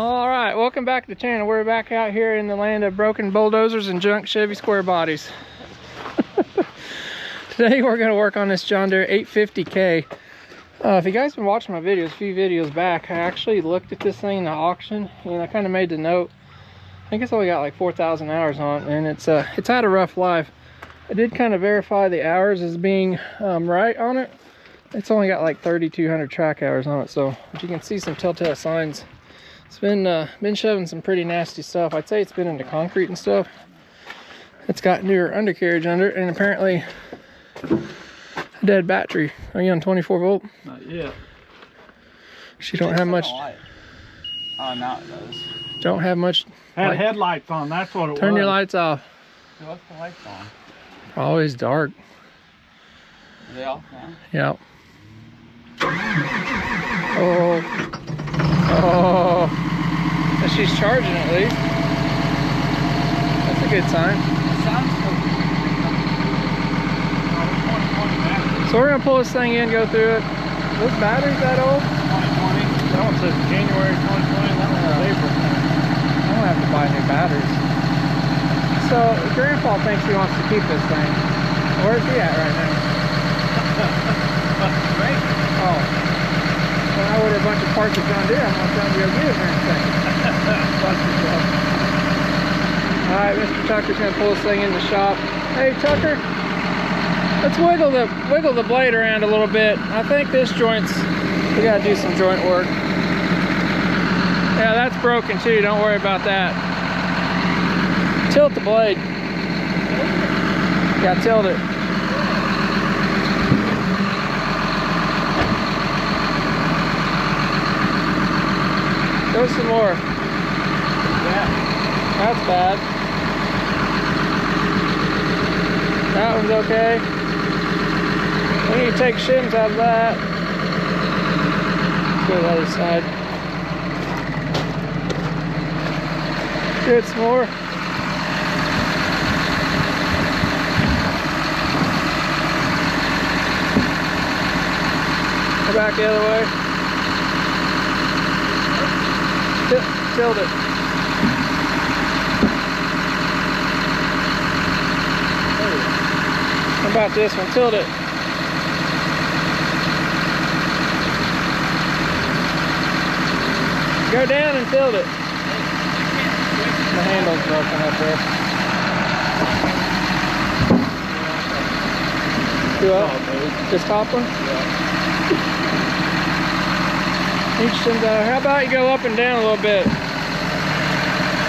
All right, welcome back to the channel. We're back out here in the land of broken bulldozers and junk Chevy square bodies. Today we're going to work on this John Deere 850K. If you guys been watching my videos, a few videos back, I actually looked at this thing in the auction and I kind of made the note. I think it's only got like 4,000 hours on it, and it's had a rough life. I did kind of verify the hours as being right on it. It's only got like 3,200 track hours on it, so but you can see some telltale signs. It's been shoving some pretty nasty stuff. I'd say it's been into concrete and stuff. It's got newer undercarriage under it, and apparently a dead battery. Are you on 24 volt? Not yet. She don't have much. Oh, now it does. Don't have much. Had headlights on, that's what it was. Turn your lights off. So what's the lights on? Always dark. Are they off now? Yep. Oh, and she's charging at least. That's a good sign. It sounds so we're gonna pull this thing in, go through it. This battery's that old? 2020. That one says January 2020. That one was April. I'm gonna have to buy new batteries. So Grandpa thinks he wants to keep this thing. Where's he at right now? Right. Oh. When I order a bunch of parts of John Deere, I'm gonna tell him to go get it here in a second. Alright, Mr. Tucker's gonna pull this thing in the shop. Hey Tucker, let's wiggle the blade around a little bit. I think this joint's, we gotta do some joint work. Yeah, that's broken too, don't worry about that. Tilt the blade. Yeah, tilt it. Go some more. Yeah. That's bad. That one's okay. We need to take shims out of that. Let's go to the other side. Do it some more. Go back the other way. Tilt it. How about this one? Tilt it. Go down and tilt it. The handle's broken up there. Do what? This top one? Yeah. Each shims out. How about you go up and down a little bit?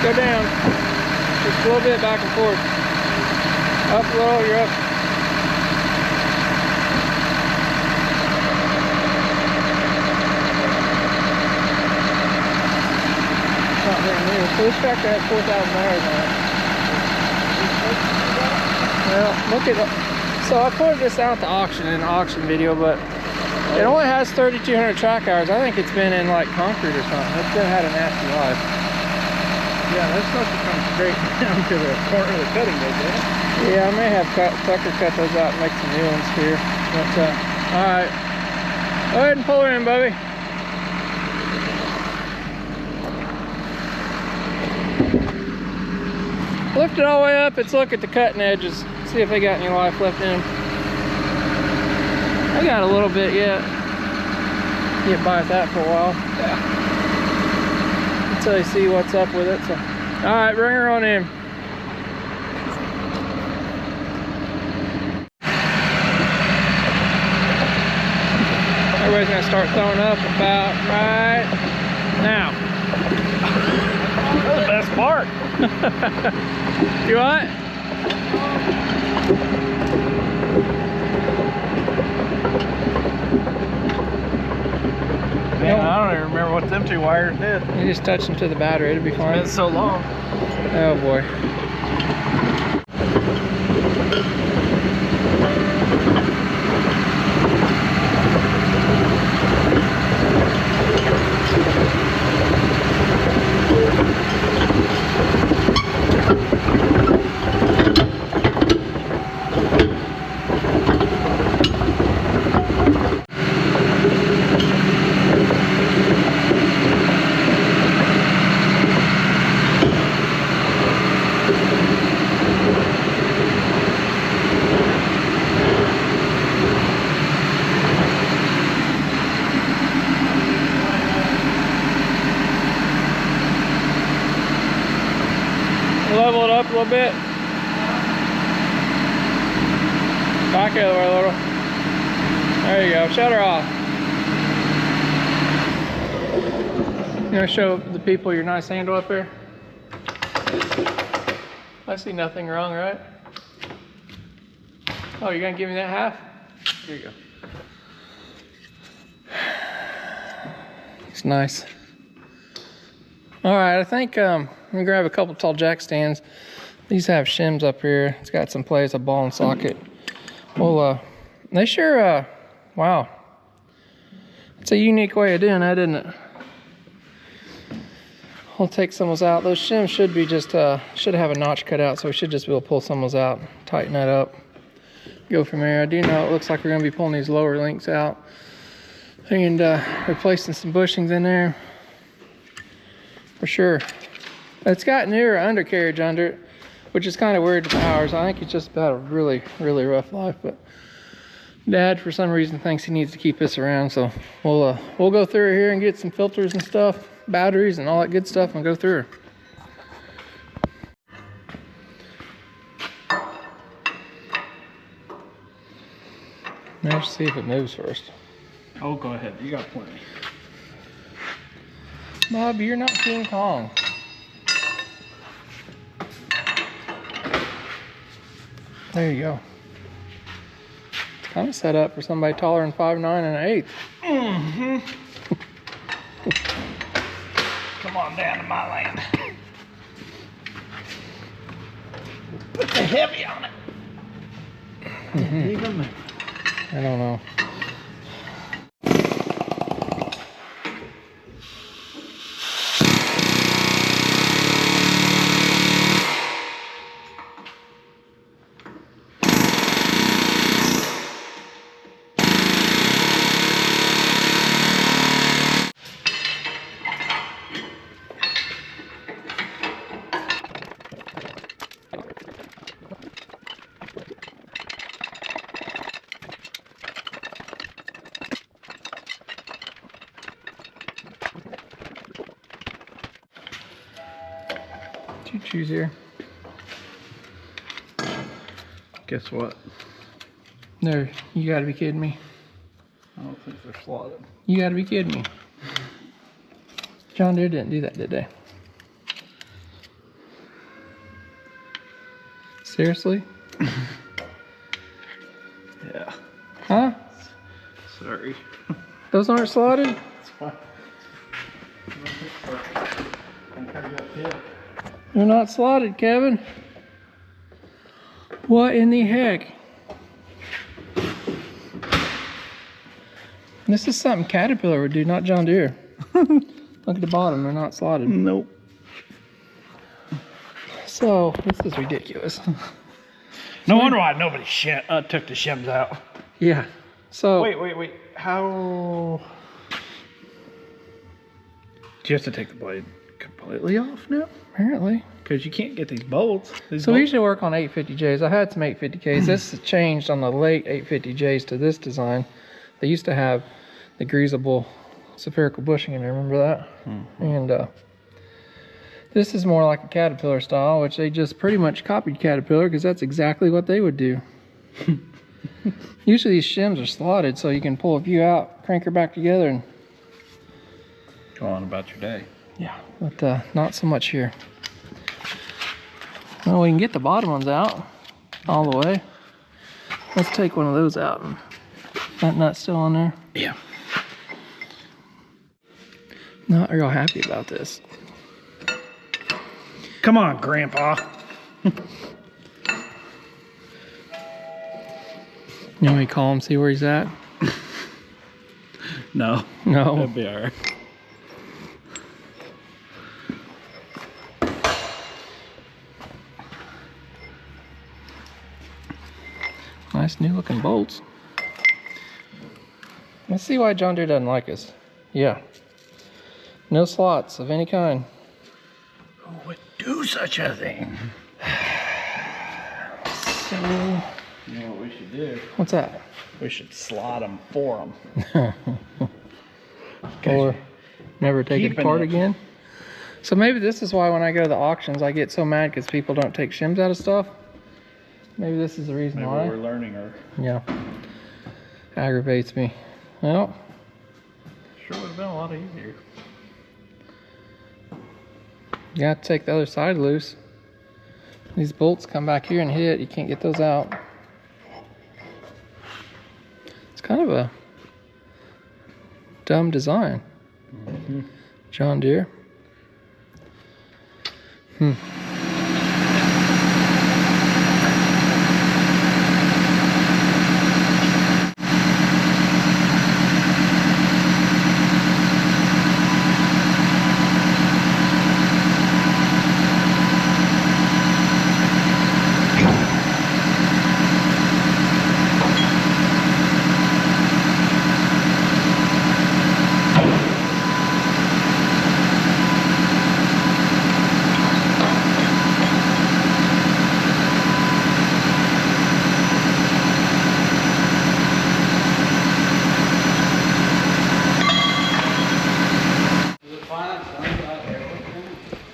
Go down. Just a little bit back and forth. Up a little, you're up. Not very new. So this tractor has 4,000 hours on it. Well, look at it. So I put this out to auction in an auction video, but it only has 3,200 track hours. I think it's been in like concrete or something. It's been had a nasty life. Yeah, that's supposed to come straight down to the corner of the cutting blade, didn't it? Yeah, I may have Tucker cut those out and make some new ones here. But alright. Go ahead and pull her in, Bubby. Lift it all the way up. Let's look at the cutting edges. See if they got any life left in them. I got a little bit yet. Get by with that for a while. Yeah. Until you see what's up with it. So, all right, bring her on in. Everybody's gonna start throwing up about right now. That's the best part. You what? Man, I don't even remember what them two wires did. You just touch them to the battery, it'll be fine. It's been so long. Oh boy. a little bit. Back the other way a little. There you go. Shut her off. You gonna show the people your nice handle up there? I see nothing wrong, right? Oh, you're gonna give me that half? Here you go. It's nice. All right, I think I'm gonna grab a couple tall jack stands. These have shims up here. It's got some plays, a ball and socket. Well, they sure, wow. It's a unique way of doing that, isn't it? I'll take some of those out. Those shims should be just, should have a notch cut out, so we should just be able to pull some of those out, tighten that up, go from there. I do know it looks like we're gonna be pulling these lower links out and replacing some bushings in there, for sure. It's got newer undercarriage under it, which is kind of weird to ours. I think it's just about a really, really rough life, but Dad, for some reason, thinks he needs to keep this around, so we'll go through here and get some filters and stuff, batteries and all that good stuff, and go through her. Let's see if it moves first. Oh, go ahead. You got plenty. Bob, you're not King Kong. There you go. It's kind of set up for somebody taller than 5'9" and an 1/8. Come on down to my land. Put the heavy on it. Even I don't know. Choose here. guess what? No, you gotta be kidding me. I don't think they're slotted. You gotta be kidding me. John Deere didn't do that, did they? Seriously? Yeah. Huh? Sorry. Those aren't slotted? It's fine. They're not slotted, Kevin. What in the heck? This is something Caterpillar would do, not John Deere. Look at the bottom, they're not slotted. Nope. So, this is ridiculous. No wonder why nobody took the shims out. Yeah. So Wait. How? Do you have to take the blade completely off now? apparently. Because you can't get these bolts. So we usually work on 850Js. I had some 850Ks. This has changed on the late 850Js to this design. They used to have the greasable spherical bushing in there, remember that? Mm-hmm. And this is more like a Caterpillar style, which they just pretty much copied Caterpillar because that's exactly what they would do. Usually these shims are slotted so you can pull a few out, crank her back together, and go on about your day. yeah, but not so much here. Well, we can get the bottom ones out all the way. Let's take one of those out. That nut's still on there? Yeah. Not real happy about this. Come on, Grandpa. You want me to call him, see where he's at? No. No. That'd be all right. Nice new looking bolts. Let's see why John Deere doesn't like us. Yeah. No slots of any kind. Who would do such a thing? So, you know what we should do? what's that? We should slot them for them. Or never take it apart again? So maybe this is why when I go to the auctions, I get so mad because people don't take shims out of stuff. Maybe this is the reason why. Maybe we're learning her. Yeah. Aggravates me. Well. Sure would have been a lot easier. You have to take the other side loose. These bolts come back here and hit. You can't get those out. It's kind of a dumb design. Mm-hmm. John Deere.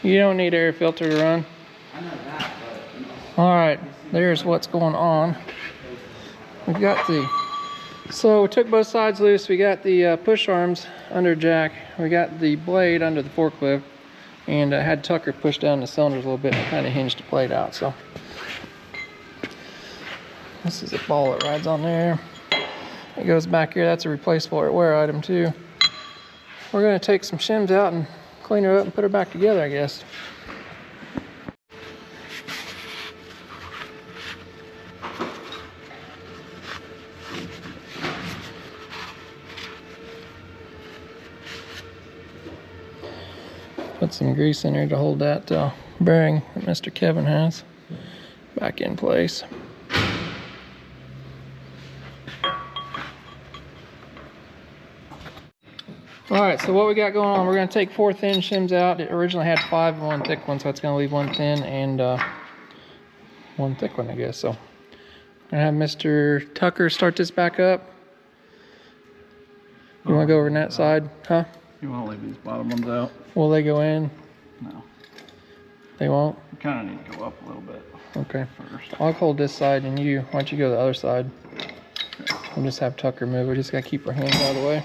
You don't need air filter to run. I know that, but... All right, there's what's going on. We've got so we took both sides loose. We got the push arms under jack. We got the blade under the forklift, and I had Tucker push down the cylinders a little bit and kind of hinged the blade out. So this is a ball that rides on there. It goes back here. That's a replaceable wear item too. We're gonna take some shims out and clean her up and put her back together, I guess. Put some grease in here to hold that bearing that Mr. Kevin has back in place. All right, so what we got going on, we're gonna take 4 thin shims out. It originally had 5 and 1 thick one, so it's gonna leave 1 thin and 1 thick one, I guess. So I'm gonna have Mr. Tucker start this back up. You wanna go over on that side, huh? You want to leave these bottom ones out? Will they go in? No. They won't? You kind of need to go up a little bit. Okay. First. I'll hold this side and why don't you go to the other side? Okay. We'll just have Tucker move. We just gotta keep our hands out of the way.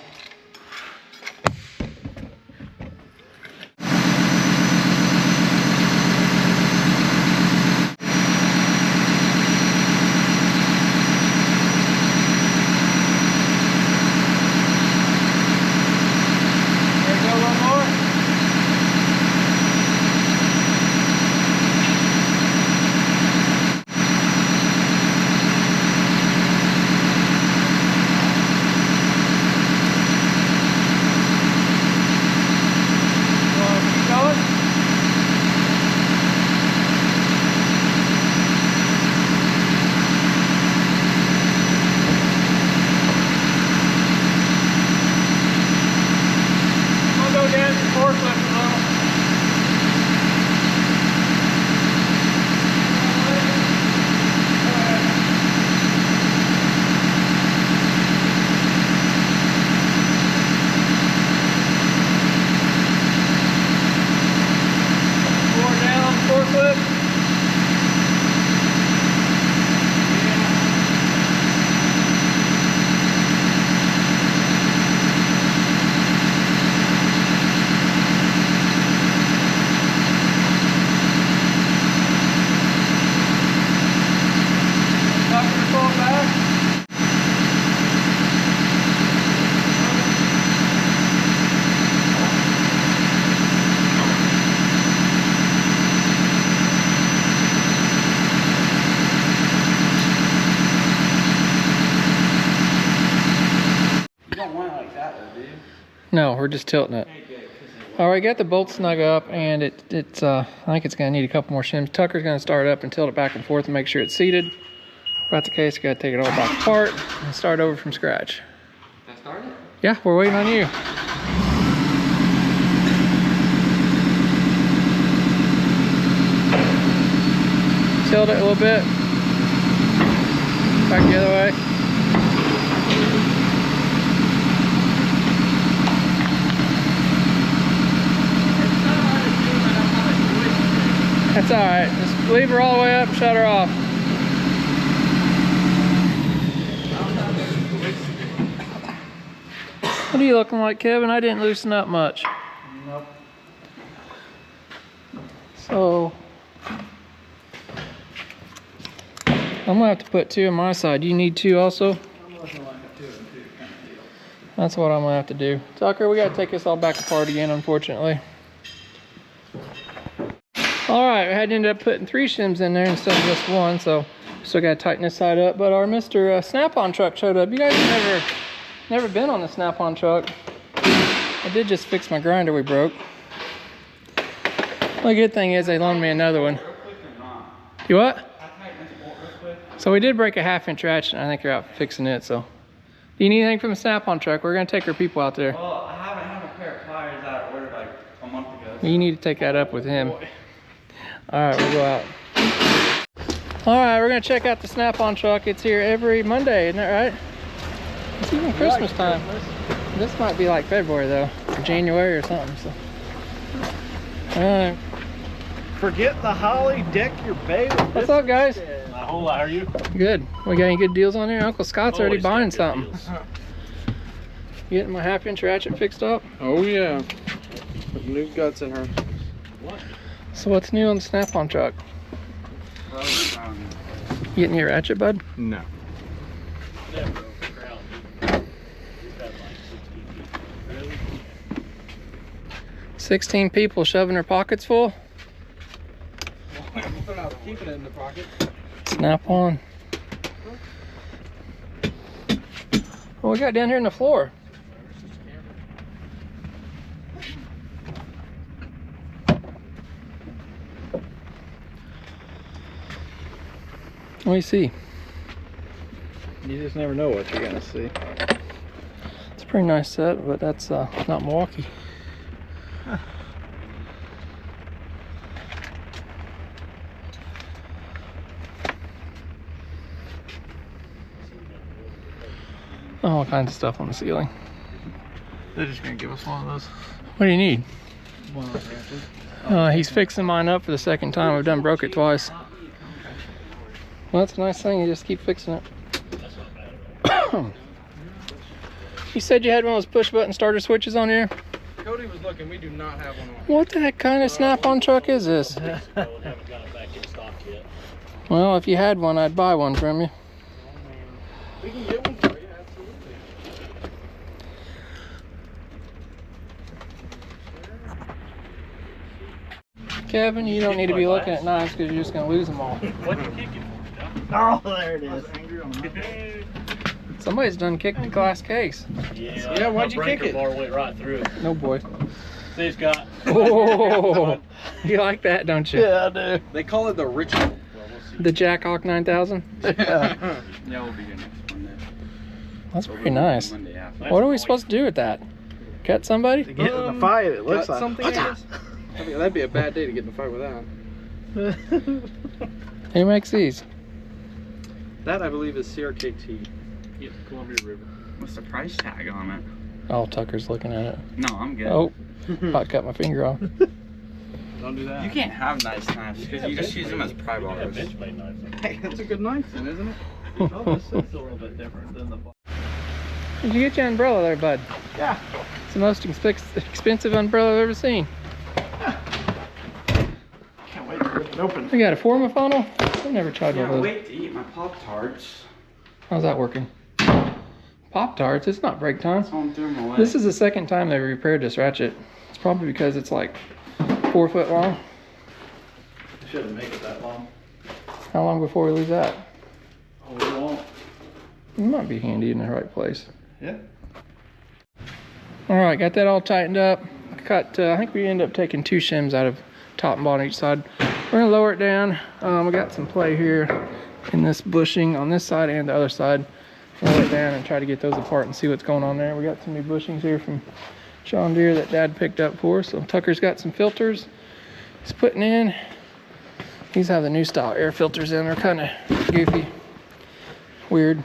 No, we're just tilting it. All right, got the bolt snug up, and it's I think it's gonna need a couple more shims. Tucker's gonna start up and tilt it back and forth and make sure it's seated. If that's the case, you gotta take it all back apart and start over from scratch. Can I start it? Yeah, we're waiting on you. Tilt it a little bit. Back the other way. That's all right. Just leave her all the way up and shut her off. What are you looking like, Kevin? I didn't loosen up much. Nope. So I'm gonna have to put 2 on my side. You need 2 also? I'm looking like a 2 and 2 kind of deal. That's what I'm gonna have to do. Tucker, we gotta take this all back apart again, unfortunately. All right, I had to end up putting 3 shims in there instead of just 1, so still gotta tighten this side up. But our Mr. Snap-on truck showed up. You guys have never been on the Snap-on truck. I did just fix my grinder we broke. Well, the good thing is they loaned me another one. You what? So we did break a 1/2-inch ratchet, and I think you're out fixing it, so. Do you need anything from the Snap-on truck? We're gonna take our people out there. Well, I haven't had a pair of tires that I ordered like a month ago. You need to take that up with him. All right, we'll go out. All right, we're gonna check out the Snap-on truck. It's here every Monday, isn't that right? It's even Christmas time. This might be like February though, or January or something. So. All right. Forget the holly, deck your bay with What's up, guys? A whole lot, are you? Good. We got any good deals on here? Uncle Scott's already Always buying got good something. deals. Getting my 1/2-inch ratchet fixed up. Oh yeah. Put new guts in her. So what's new on the Snap-on truck? Getting your ratchet, bud? No. Never overcrowded. We've had like 16 people. Really? 16 people shoving their pockets full. Keep it in the pocket. Snap-on. What we got down here on the floor? What do you see? You just never know what you're gonna see. It's a pretty nice set, but that's not Milwaukee. All kinds of stuff on the ceiling. They're just gonna give us one of those. What do you need? One of those. He's fixing mine up for the 2nd time. We've done broke it twice. Well, that's a nice thing. You just keep fixing it. You said you had one of those push button starter switches on here? Cody was looking, we do not have one on. What the heck kind of Snap-on truck is this? Haven't got it back in stock yet. Well, if you had one, I'd buy one from you. We can get one for you, absolutely. Kevin, you don't need to be looking at knives because you're just going to lose them all. What did you kick it for, John? Oh, there it is. Somebody's done kicked the glass case. Yeah, why'd you kick breaker it? bar went right through it. No boy. See, Scott. Oh, you like that, don't you? Yeah, I do. They call it the Richard. Well, we'll see. The Jack Hawk 9000. Yeah. Yeah, we'll be here next Monday. That's pretty nice. Monday after. What are we supposed to do with that? Cut somebody? To get in the fight, it looks like. something. I guess. I mean, that'd be a bad day to get in a fight with that. Who makes these? That I believe is CRKT. Get the Columbia River. What's the price tag on it? Oh, Tucker's looking at it. No, I'm good. Oh, about to cut my finger off. Don't do that. You can't have nice knives because you just use them as pry Yeah, bars. bench made knives. Hey, that's a good knife then, isn't it? Oh, this is a little bit different than the. Did you get your umbrella there, bud? Yeah. It's the most expensive umbrella I've ever seen. Can't wait to rip it open. We got a Forma funnel? I've never tried one Yeah, of those. wait to eat my Pop-Tarts. How's that working? Pop-Tarts, it's not break time. That's why I'm throwing them away. This is the 2nd time they repaired this ratchet. It's probably because it's like 4 foot long. Shouldn't make it that long. How long before we lose that? Oh, we won't. It might be handy in the right place. Yeah. All right, got that all tightened up. Cut. I think we ended up taking 2 shims out of top and bottom each side. We're gonna lower it down. We got some play here in this bushing on this side and the other side. Lower it down and try to get those apart and see what's going on there. We got some new bushings here from John Deere that Dad picked up for us. So Tucker's got some filters he's putting in. These have the new style air filters in. They're kind of goofy, weird.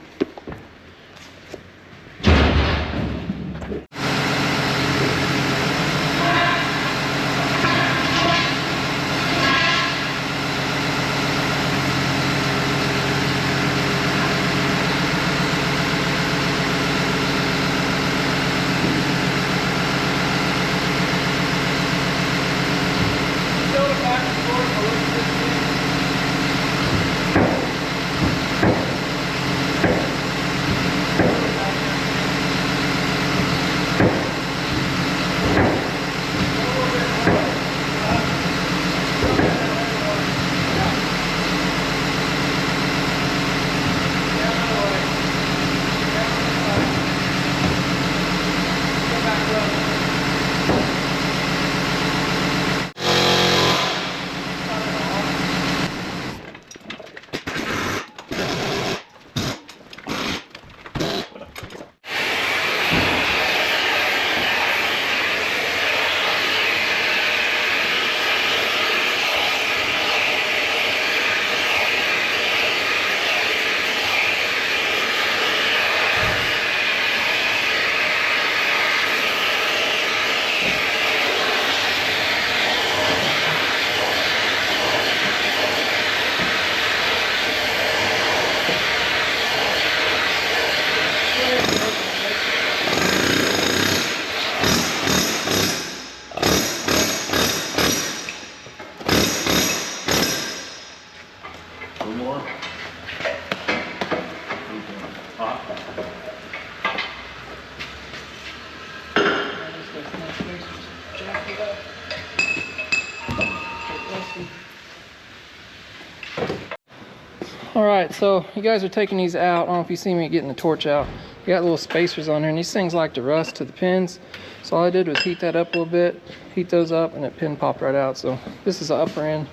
All right, so you guys are taking these out. I don't know if you see me getting the torch out. You got little spacers on here, and these things like to rust to the pins. So all I did was heat that up a little bit, heat those up, and it pin popped right out. So this is the upper end.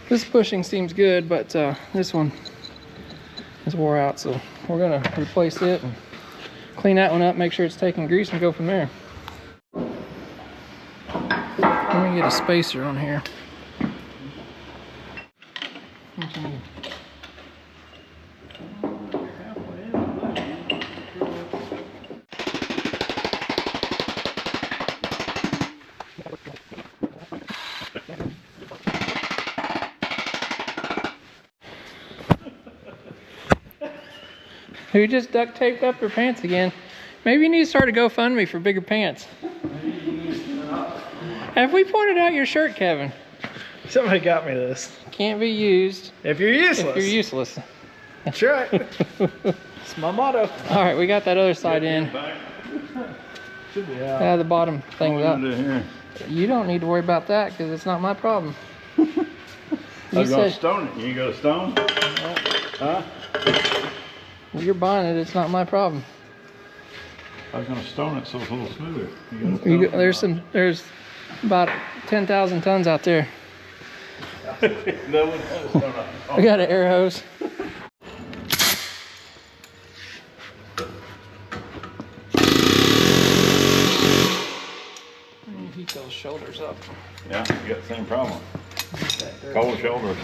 This bushing seems good, but this one is wore out. So we're gonna replace it and clean that one up, make sure it's taking grease, and go from there. Let me get a spacer on here. Who just duct taped up their pants again? Maybe you need to start a GoFundMe for bigger pants. Have we pointed out your shirt, Kevin? Somebody got me this. Can't be used If you're useless. if you're useless. That's right. It's my motto. All right, we got that other side in. Should be out. The bottom thing's up. Here. You don't need to worry about that because it's not my problem. I You was gonna said stone it. You got a stone? Huh? you're buying it. It's not my problem. I was gonna stone it so it's a little smoother. You got a stone? There's about 10,000 tons out there. That one has a stone on it. We got an air hose. Heat those shoulders up. Yeah, you got the same problem. Cold shoulders.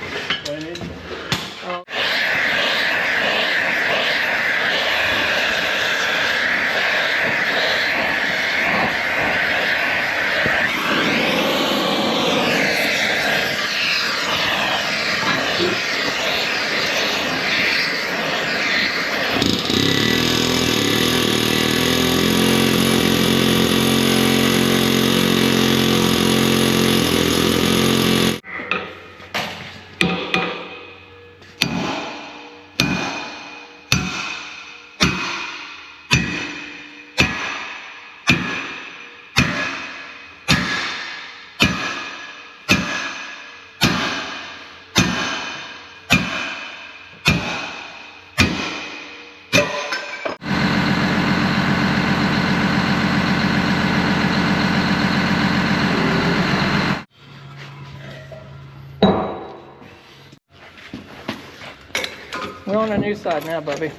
We're on the new side now, Bubby.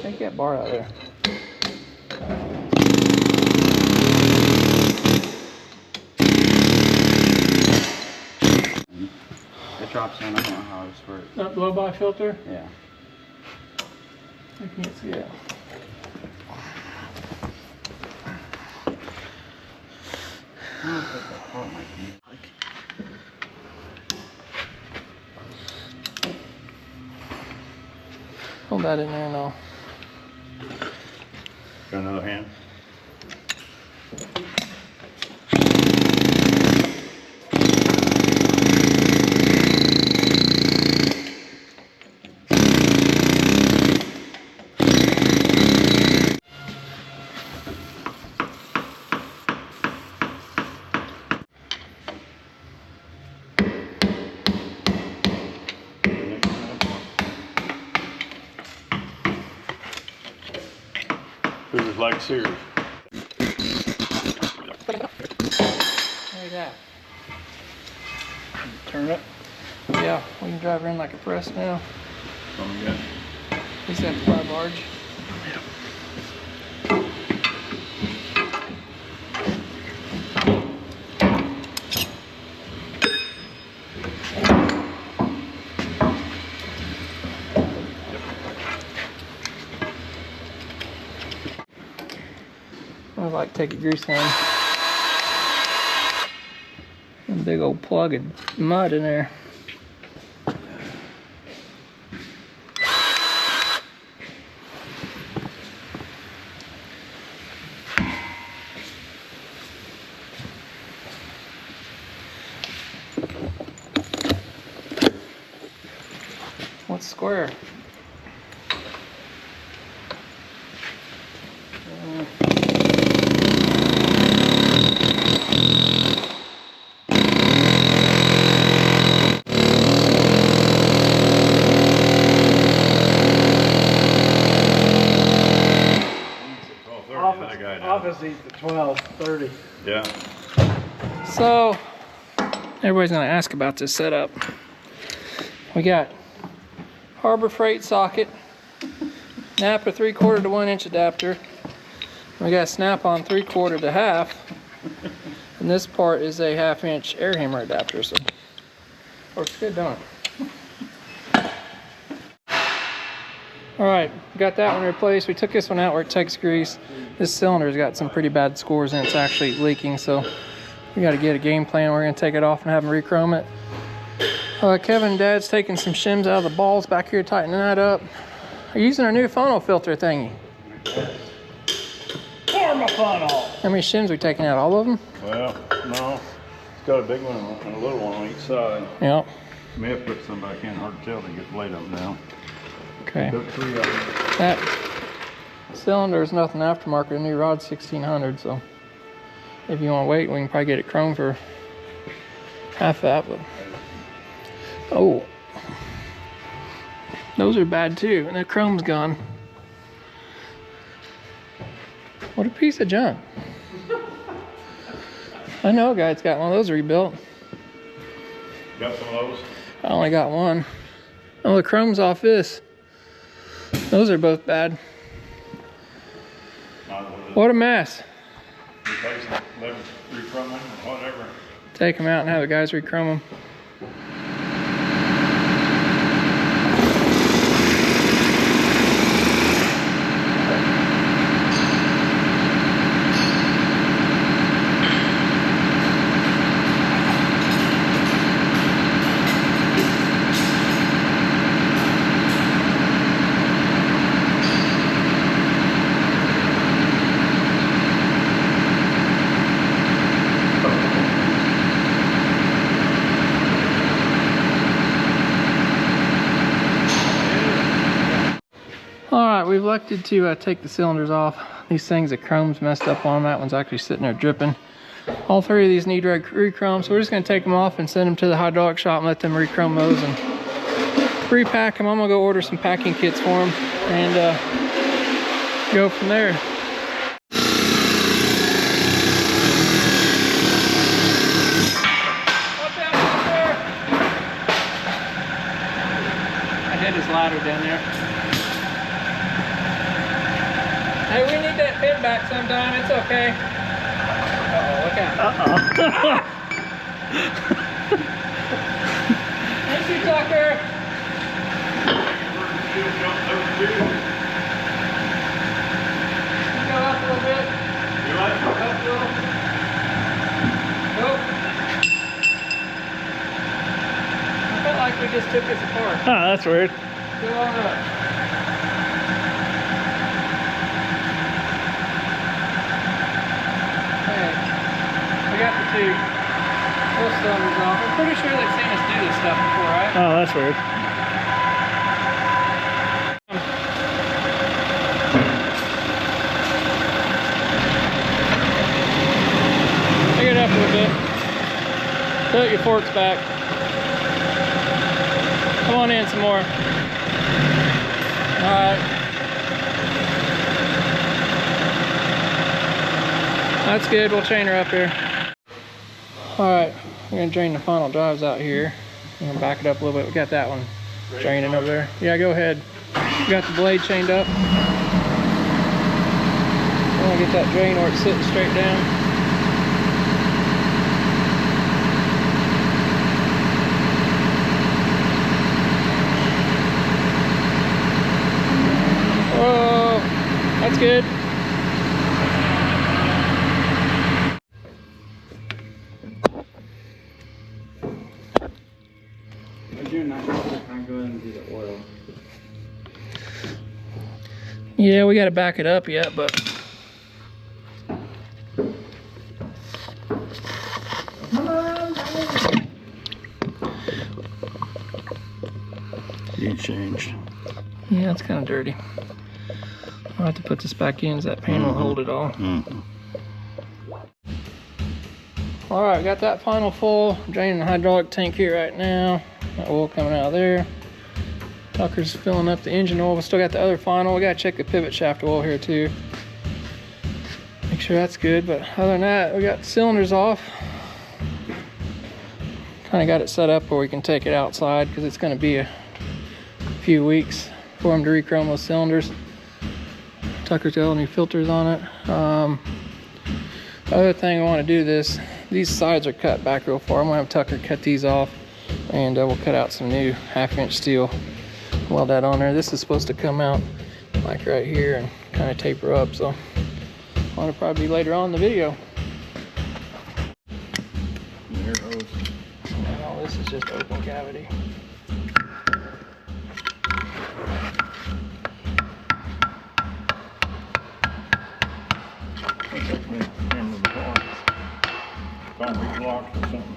Take that bar out there. It drops in. I don't know how this works. That blow-by filter? Yeah. I can't see it. Hold that in there and I'll... Got another hand? Scissors like Sears. Look at that. Turn it. Yeah, we can drive her in like a press now. Oh, yeah. He's got the 5 large. I like take a grease gun. A big old plug of mud in there. What's square? office eats at 12:30. Yeah. So, everybody's gonna ask about this setup. We got Harbor Freight socket, Napa 3/4 to 1 inch adapter. We got Snap-on 3/4 to half. And this part is a 1/2 inch air hammer adapter, so works good, don't it? All right, got that one replaced. We took this one out where it takes grease. This cylinder's got some pretty bad scores and it's actually leaking, so we got to get a game plan. We're gonna take it off and have them re-chrome it. Kevin and Dad's taking some shims out of the balls back here, tightening that up. We're using our new funnel filter thingy. Form a funnel. How many shims we taking out? All of them? Well, no. It's got a big one and a little one on each side. Yep. May have put some back in, hard to tell to get the blade up now. Okay. Took 3 of them. That cylinder is nothing aftermarket. A new rod's 1600, so if you want to wait, we can probably get it chrome for half that. But oh, those are bad too, and the chrome's gone. What a piece of junk. I know a guy that's got one of those rebuilt. Got some of those? I only got one. Oh, the chrome's off this. Those are both bad. What a mess. Replace them, let them re-chrome them or whatever. Take them out and have the guys re-chrome them. We've elected to take the cylinders off. These things, the chrome's messed up on them. That one's actually sitting there dripping. All 3 of these need re-chrome, so we're just going to take them off and send them to the hydraulic shop and let them re-chrome those and repack them. I'm going to go order some packing kits for them and go from there. I hit his ladder down there. Hey, we need that pin back sometime. It's okay. Uh-oh, look out. Uh-oh. Thank you, Tucker. Go up a little bit. Up a little. Nope. I felt like we just took this apart. Oh, that's weird. Go on up. We got the 2 full cylinders off. I'm pretty sure they've seen us do this stuff before, right? Oh, that's weird. Pick it up a little bit. Tilt your forks back. Come on in some more. Alright. That's good, we'll chain her up here. Alright, we're gonna drain the final drives out here. I'm gonna back it up a little bit. We got that one draining over there. Yeah, go ahead. We got the blade chained up. I wanna get that drain where it's sitting straight down. Whoa, that's good. Yeah, we got to back it up yet, but You changed. yeah, it's kind of dirty. I'll have to put this back in so that pan will hold it all. All right, got that final full. I'm draining the hydraulic tank here right now. That oil coming out of there. Tucker's filling up the engine oil. We still got the other final. We got to check the pivot shaft oil here too. Make Make sure that's good, but other than that, we got the cylinders off. Kind of got it set up where we can take it outside because it's going to be a few weeks for them to re-chrome those cylinders. Tucker's got all new filters on it. Other thing I want to do these sides are cut back real far. I'm going to have Tucker cut these off, and we'll cut out some new 1/2-inch steel, weld that on there. This is supposed to come out like right here and kind of taper up, so that'll probably be later on in the video. There it goes. And all this is just open cavity. Looks like we hammered the car. Concrete blocks or something.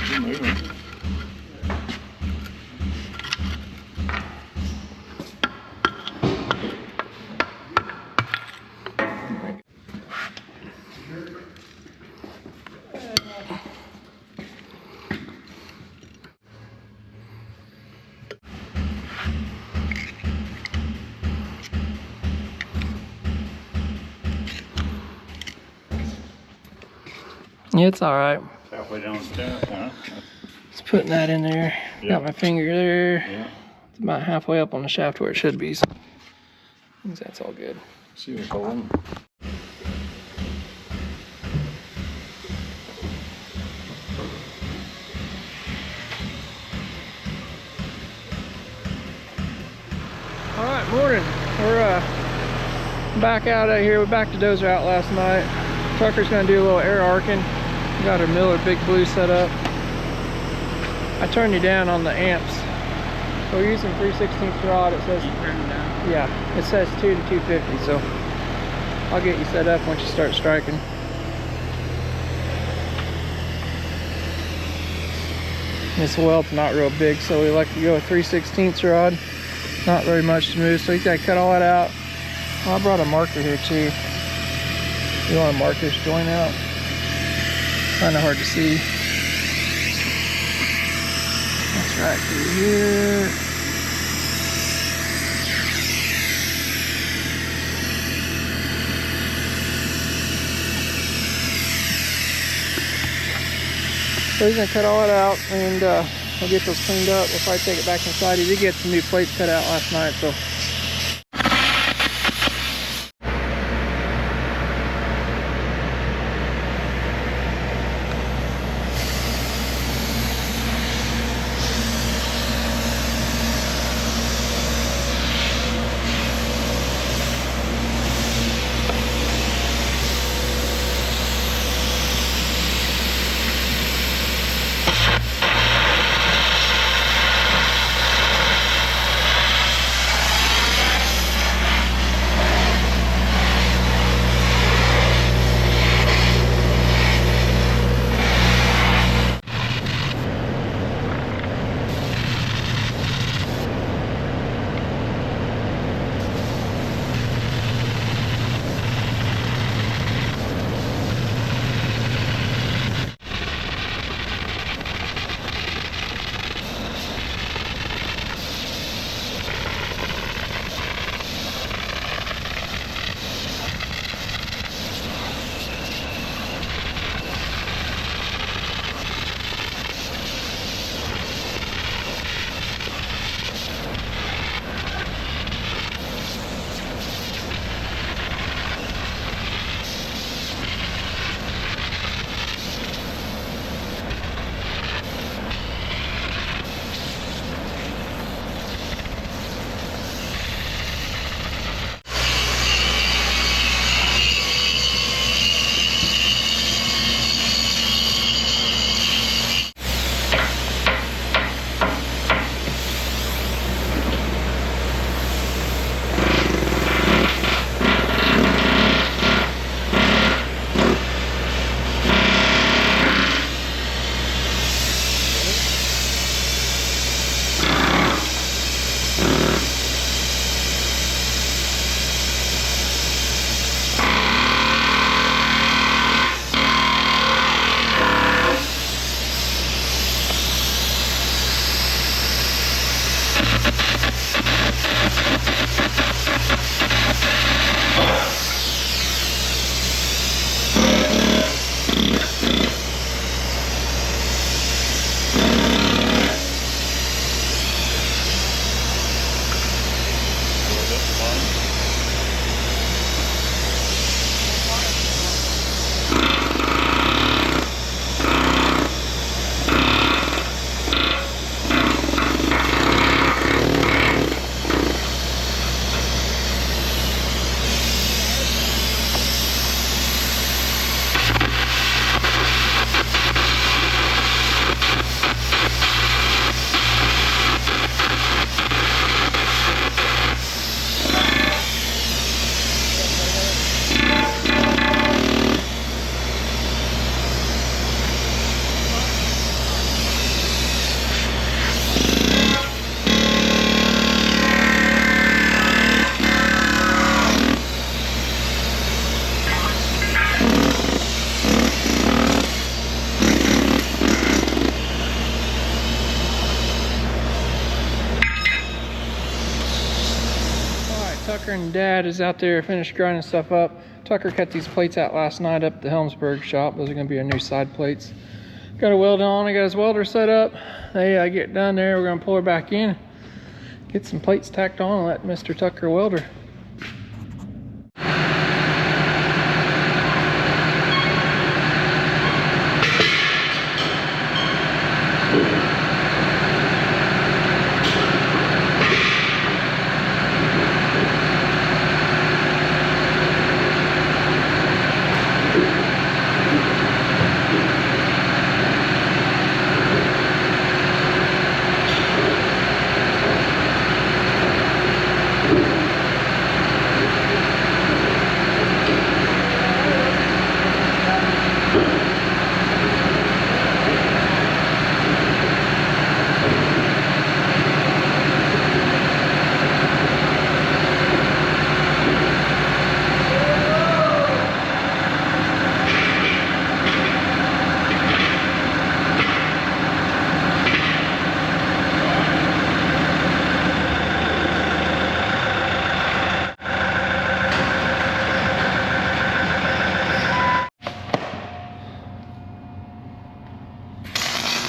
Keep moving. Yeah, it's all right. Halfway down the shaft, huh? Just putting that in there. Yeah. Got my finger there. Yeah. It's about halfway up on the shaft where it should be. So I think that's all good. See what's holding. All right, morning. We're back out of here. We're back to Dozer out last night. Tucker's gonna do a little air arcing. We got our Miller Big Blue set up. I turned you down on the amps. So we're using 3/16 rod. It says, yeah, it says 2 to 250. So I'll get you set up once you start striking. This weld's not real big, so we like to go with 3/16 rod. Not very much to move, so you gotta cut all that out. Oh, I brought a marker here too. You want to mark this joint out? Kind of hard to see. That's right through here. So he's gonna cut all that out, and we'll get those cleaned up. We'll probably take it back inside. He did get some new plates cut out last night, so. Tucker and Dad is out there, finished grinding stuff up. Tucker cut these plates out last night up at the Helmsburg shop. Those are going to be our new side plates. Got a weld on. I got his welder set up. They get done there. We're going to pull her back in, get some plates tacked on, and let Mr. Tucker weld her.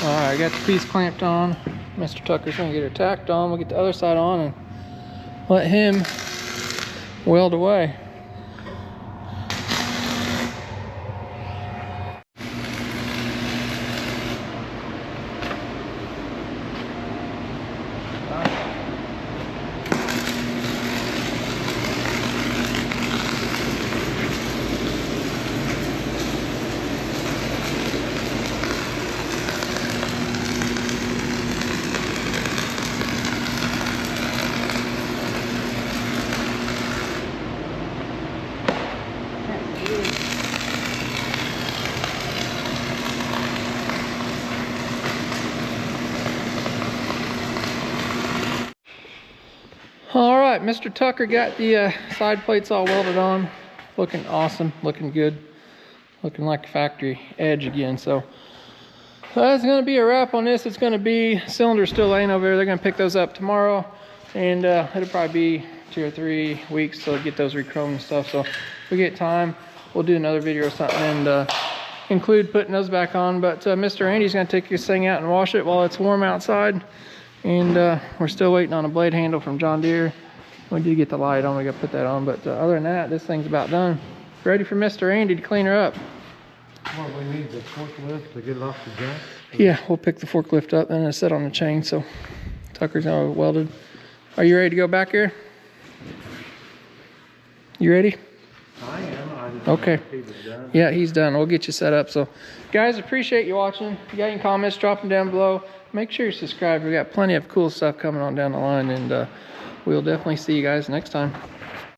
Alright, I got the piece clamped on. Mr. Tucker's gonna get her tacked on. We'll get the other side on and let him weld away. All right, Mr. Tucker got the side plates all welded on. Looking awesome, looking good. Looking like a factory edge again. So that's gonna be a wrap on this. It's gonna be cylinders still laying over there. They're gonna pick those up tomorrow. And it'll probably be 2 or 3 weeks to get those re-chromed and stuff. So if we get time, we'll do another video or something and include putting those back on. But Mr. Andy's gonna take this thing out and wash it while it's warm outside. And we're still waiting on a blade handle from John Deere. We did get the light on, we gotta put that on. But other than that, this thing's about done. Ready for Mr. Andy to clean her up. Well, we need the forklift to get it off the jack. Yeah, we'll pick the forklift up and it's set on the chain. So Tucker's now welded. Are you ready to go back here? You ready? I am. Okay. Yeah, he's done. We'll get you set up. So guys, appreciate you watching. If you got any comments, drop them down below. Make sure you subscribe. We got plenty of cool stuff coming on down the line, and we'll definitely see you guys next time.